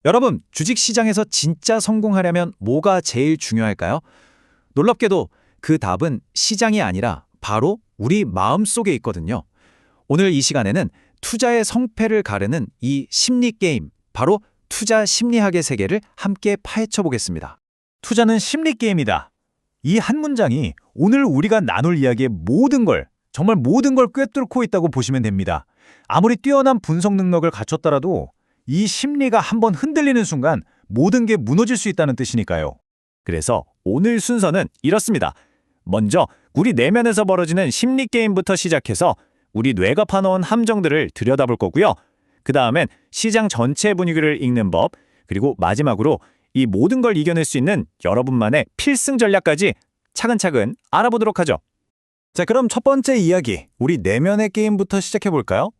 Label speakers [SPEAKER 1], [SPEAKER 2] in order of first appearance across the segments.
[SPEAKER 1] 여러분, 주식시장에서 진짜 성공하려면 뭐가 제일 중요할까요? 놀랍게도 그 답은 시장이 아니라 바로 우리 마음속에 있거든요. 오늘 이 시간에는 투자의 성패를 가르는 이 심리 게임, 바로 투자 심리학의 세계를 함께 파헤쳐 보겠습니다.
[SPEAKER 2] 투자는 심리 게임이다. 이 한 문장이 오늘 우리가 나눌 이야기의 모든 걸, 정말 모든 걸 꿰뚫고 있다고 보시면 됩니다. 아무리 뛰어난 분석 능력을 갖췄더라도 이 심리가 한번 흔들리는 순간 모든 게 무너질 수 있다는 뜻이니까요. 그래서 오늘 순서는 이렇습니다. 먼저 우리 내면에서 벌어지는 심리 게임부터 시작해서 우리 뇌가 파놓은 함정들을 들여다볼 거고요. 그 다음엔 시장 전체 분위기를 읽는 법, 그리고 마지막으로 이 모든 걸 이겨낼 수 있는 여러분만의 필승 전략까지 차근차근 알아보도록 하죠.
[SPEAKER 1] 자, 그럼 첫 번째 이야기, 우리 내면의 게임부터 시작해 볼까요?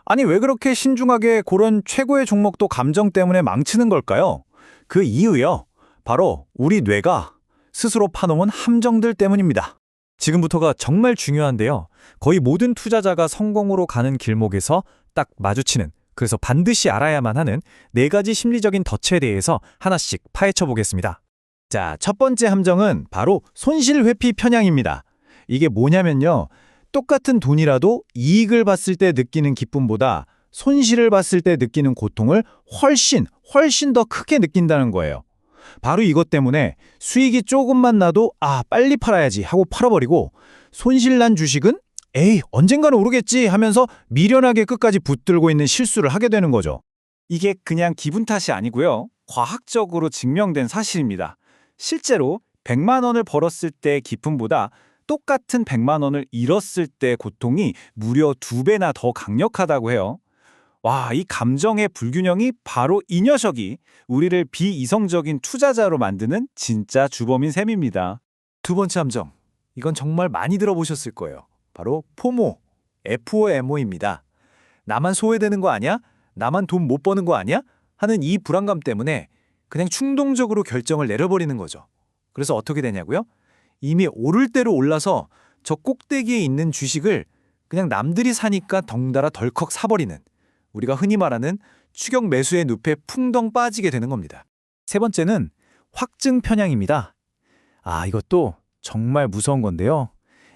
[SPEAKER 1] 아니, 왜 그렇게 신중하게 고른 최고의 종목도 감정 때문에 망치는 걸까요? 그 이유요, 바로 우리 뇌가 스스로 파놓은 함정들 때문입니다.
[SPEAKER 2] 지금부터가 정말 중요한데요. 거의 모든 투자자가 성공으로 가는 길목에서 딱 마주치는, 그래서 반드시 알아야만 하는 4가지 심리적인 덫에 대해서 하나씩 파헤쳐 보겠습니다.
[SPEAKER 1] 자, 첫 번째 함정은 바로 손실 회피 편향입니다. 이게 뭐냐면요, 똑같은 돈이라도 이익을 봤을 때 느끼는 기쁨보다 손실을 봤을 때 느끼는 고통을 훨씬 더 크게 느낀다는 거예요. 바로 이것 때문에 수익이 조금만 나도 빨리 팔아야지 하고 팔아버리고, 손실난 주식은 에이, 언젠가는 오르겠지 하면서 미련하게 끝까지 붙들고 있는 실수를 하게 되는 거죠. 이게 그냥 기분 탓이 아니고요, 과학적으로 증명된 사실입니다. 실제로 100만 원을 벌었을 때 기쁨보다 똑같은 100만 원을 잃었을 때 고통이 무려 2배나 더 강력하다고 해요. 와, 이 감정의 불균형이 바로 이 녀석이 우리를 비이성적인 투자자로 만드는 진짜 주범인 셈입니다. 두 번째 함정, 이건 정말 많이 들어보셨을 거예요. 바로 포모, FOMO입니다. 나만 소외되는 거 아니야? 나만 돈 못 버는 거 아니야? 하는 이 불안감 때문에 그냥 충동적으로 결정을 내려버리는 거죠. 그래서 어떻게 되냐고요? 이미 오를 대로 올라서 저 꼭대기에 있는 주식을 그냥 남들이 사니까 덩달아 덜컥 사버리는, 우리가 흔히 말하는 추격 매수의 늪에 풍덩 빠지게 되는 겁니다. 세 번째는 확증 편향입니다. 이것도 정말 무서운 건데요.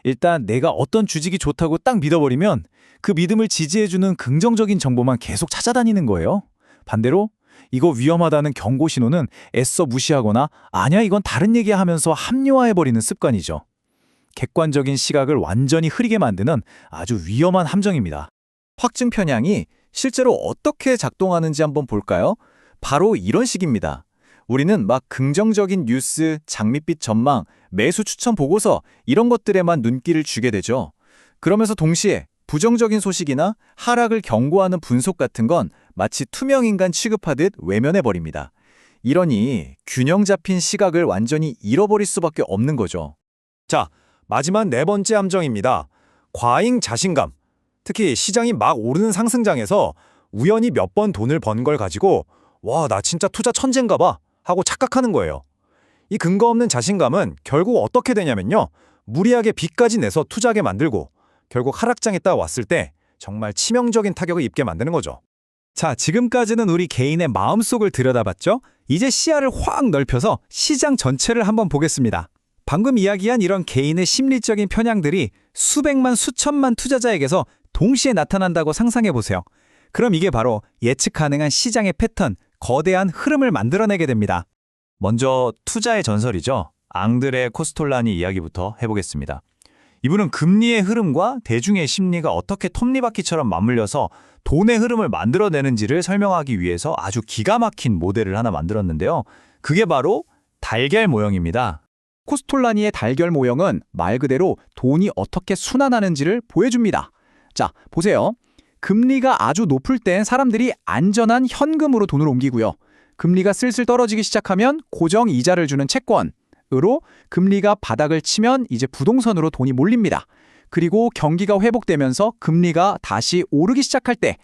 [SPEAKER 1] 일단 내가 어떤 주식이 좋다고 딱 믿어버리면 그 믿음을 지지해주는 긍정적인 정보만 계속 찾아다니는 거예요. 반대로 이거 위험하다는 경고 신호는 애써 무시하거나 아니야, 이건 다른 얘기야 하면서 합리화해버리는 습관이죠. 객관적인 시각을 완전히 흐리게 만드는 아주 위험한 함정입니다. 확증 편향이 실제로 어떻게 작동하는지 한번 볼까요? 바로 이런 식입니다. 우리는 막 긍정적인 뉴스, 장밋빛 전망, 매수 추천 보고서 이런 것들에만 눈길을 주게 되죠. 그러면서 동시에 부정적인 소식이나 하락을 경고하는 분석 같은 건 마치 투명인간 취급하듯 외면해버립니다. 이러니 균형 잡힌 시각을 완전히 잃어버릴 수밖에 없는 거죠. 자, 마지막 네 번째 함정입니다. 과잉 자신감. 특히 시장이 막 오르는 상승장에서 우연히 몇 번 돈을 번 걸 가지고 와, 나 진짜 투자 천재인가 봐 하고 착각하는 거예요. 이 근거 없는 자신감은 결국 어떻게 되냐면요, 무리하게 빚까지 내서 투자하게 만들고 결국 하락장에 딱 왔을 때 정말 치명적인 타격을 입게 만드는 거죠. 자, 지금까지는 우리 개인의 마음속을 들여다봤죠? 이제 시야를 확 넓혀서 시장 전체를 한번 보겠습니다. 방금 이야기한 이런 개인의 심리적인 편향들이 수백만, 수천만 투자자에게서 동시에 나타난다고 상상해보세요. 그럼 이게 바로 예측 가능한 시장의 패턴, 거대한 흐름을 만들어내게 됩니다. 먼저 투자의 전설이죠. 앙드레 코스톨라니 이야기부터 해보겠습니다. 이분은 금리의 흐름과 대중의 심리가 어떻게 톱니바퀴처럼 맞물려서 돈의 흐름을 만들어내는지를 설명하기 위해서 아주 기가 막힌 모델을 하나 만들었는데요. 그게 바로 달걀 모형입니다. 코스톨라니의 달걀 모형은 말 그대로 돈이 어떻게 순환하는지를 보여줍니다. 자, 보세요. 금리가 아주 높을 땐 사람들이 안전한 현금으로 돈을 옮기고요. 금리가 슬슬 떨어지기 시작하면 고정 이자를 주는 채권으로, 금리가 바닥을 치면 이제 부동산으로 돈이 몰립니다. 그리고 경기가 회복되면서 금리가 다시 오르기 시작할 때,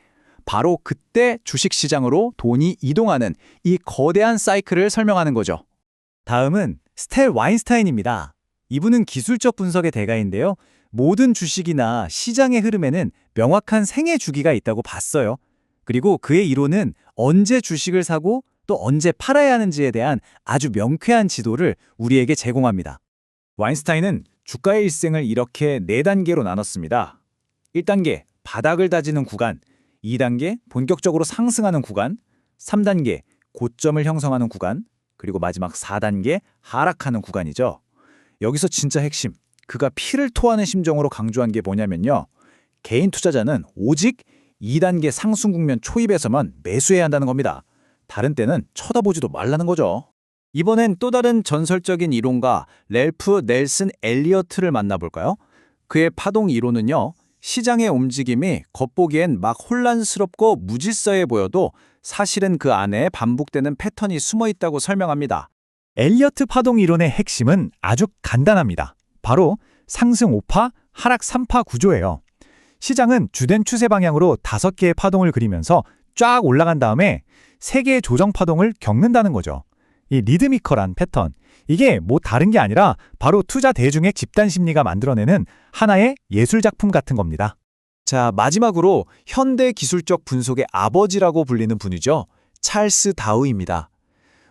[SPEAKER 1] 바로 그때 주식시장으로 돈이 이동하는 이 거대한 사이클을 설명하는 거죠. 다음은 스텔 와인스타인입니다. 이분은 기술적 분석의 대가인데요. 모든 주식이나 시장의 흐름에는 명확한 생애 주기가 있다고 봤어요. 그리고 그의 이론은 언제 주식을 사고
[SPEAKER 2] 또 언제 팔아야 하는지에 대한 아주 명쾌한 지도를 우리에게 제공합니다. 와인스타인은 주가의 일생을 이렇게 4단계로 나눴습니다. 1단계, 바닥을 다지는 구간, 2단계, 본격적으로 상승하는 구간, 3단계, 고점을 형성하는 구간, 그리고 마지막 4단계, 하락하는 구간이죠. 여기서 진짜 핵심, 그가 피를 토하는 심정으로 강조한 게 뭐냐면요. 개인 투자자는 오직 2단계 상승 국면 초입에서만 매수해야 한다는 겁니다. 다른 때는 쳐다보지도 말라는 거죠. 이번엔 또 다른 전설적인 이론가 랠프 넬슨 엘리어트를 만나볼까요? 그의 파동 이론은요. 시장의 움직임이 겉보기엔 막 혼란스럽고 무질서해 보여도 사실은 그 안에 반복되는 패턴이 숨어 있다고 설명합니다.
[SPEAKER 1] 엘리어트 파동 이론의 핵심은 아주 간단합니다. 바로 상승 5파, 하락 3파 구조예요. 시장은 주된 추세 방향으로 5개의 파동을 그리면서 쫙 올라간 다음에 3개의 조정 파동을 겪는다는 거죠. 이 리드미컬한 패턴, 이게 뭐 다른 게 아니라 바로 투자 대중의 집단 심리가 만들어내는 하나의 예술작품 같은 겁니다.
[SPEAKER 2] 자, 마지막으로 현대 기술적 분석의 아버지라고 불리는 분이죠. 찰스 다우입니다.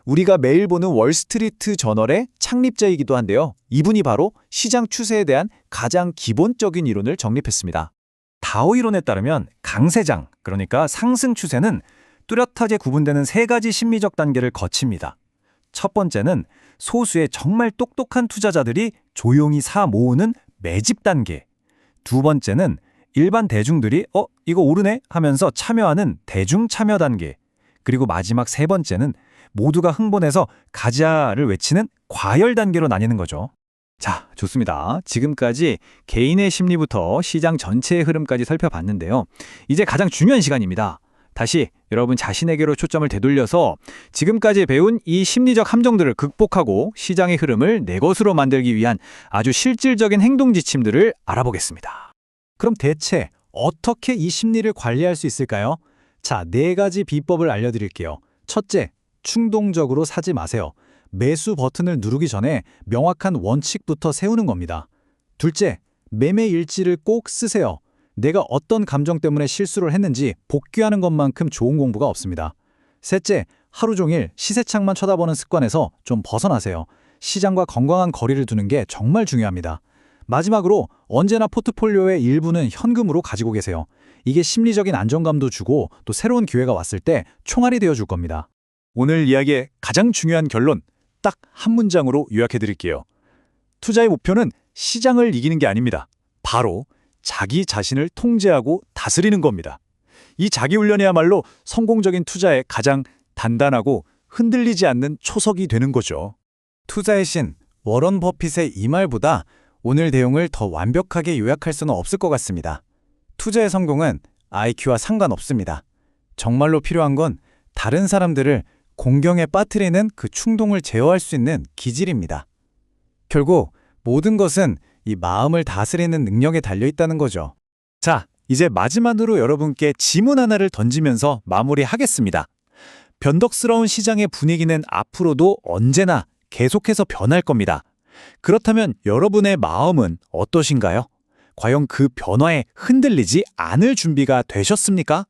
[SPEAKER 2] 우리가 매일 보는 월스트리트 저널의 창립자이기도 한데요. 이분이 바로 시장 추세에 대한 가장 기본적인 이론을 정립했습니다.
[SPEAKER 1] 다오 이론에 따르면 강세장, 그러니까 상승 추세는 뚜렷하게 구분되는 3가지 심리적 단계를 거칩니다. 첫 번째는 소수의 정말 똑똑한 투자자들이 조용히 사 모으는 매집 단계. 두 번째는 일반 대중들이 이거 오르네 하면서 참여하는 대중 참여 단계. 그리고 마지막 3번째는 모두가 흥분해서 가자를 외치는 과열 단계로 나뉘는 거죠. 자, 좋습니다. 지금까지 개인의 심리부터 시장 전체의 흐름까지 살펴봤는데요. 이제 가장 중요한 시간입니다. 다시 여러분 자신에게로 초점을 되돌려서 지금까지 배운 이 심리적 함정들을 극복하고 시장의 흐름을 내 것으로 만들기 위한 아주 실질적인 행동 지침들을 알아보겠습니다. 그럼 대체 어떻게 이 심리를 관리할 수 있을까요? 자, 4가지 비법을 알려드릴게요. 첫째, 충동적으로 사지 마세요. 매수 버튼을 누르기 전에 명확한 원칙부터 세우는 겁니다. 둘째, 매매 일지를 꼭 쓰세요. 내가 어떤 감정 때문에 실수를 했는지 복귀하는 것만큼 좋은 공부가 없습니다. 셋째, 하루 종일 시세창만 쳐다보는 습관에서 좀 벗어나세요. 시장과 건강한 거리를 두는 게 정말 중요합니다. 마지막으로 언제나 포트폴리오의 일부는 현금으로 가지고 계세요. 이게 심리적인 안정감도 주고 또 새로운 기회가 왔을 때 총알이 되어줄 겁니다. 오늘 이야기의 가장 중요한 결론, 딱 한 문장으로 요약해 드릴게요. 투자의 목표는 시장을 이기는 게 아닙니다. 바로 자기 자신을 통제하고 다스리는 겁니다. 이 자기훈련이야말로 성공적인 투자의 가장 단단하고 흔들리지 않는 초석이 되는 거죠. 투자의 신 워런 버핏의 이 말보다 오늘 내용을 더 완벽하게 요약할 수는 없을 것 같습니다. 투자의 성공은 IQ와 상관없습니다. 정말로 필요한 건 다른 사람들을 공경에 빠뜨리는 그 충동을 제어할 수 있는 기질입니다. 결국 모든 것은 이 마음을 다스리는 능력에 달려있다는 거죠. 자, 이제 마지막으로 여러분께 질문 하나를 던지면서 마무리하겠습니다. 변덕스러운 시장의 분위기는 앞으로도 언제나 계속해서 변할 겁니다. 그렇다면 여러분의 마음은 어떠신가요? 과연 그 변화에 흔들리지 않을 준비가 되셨습니까?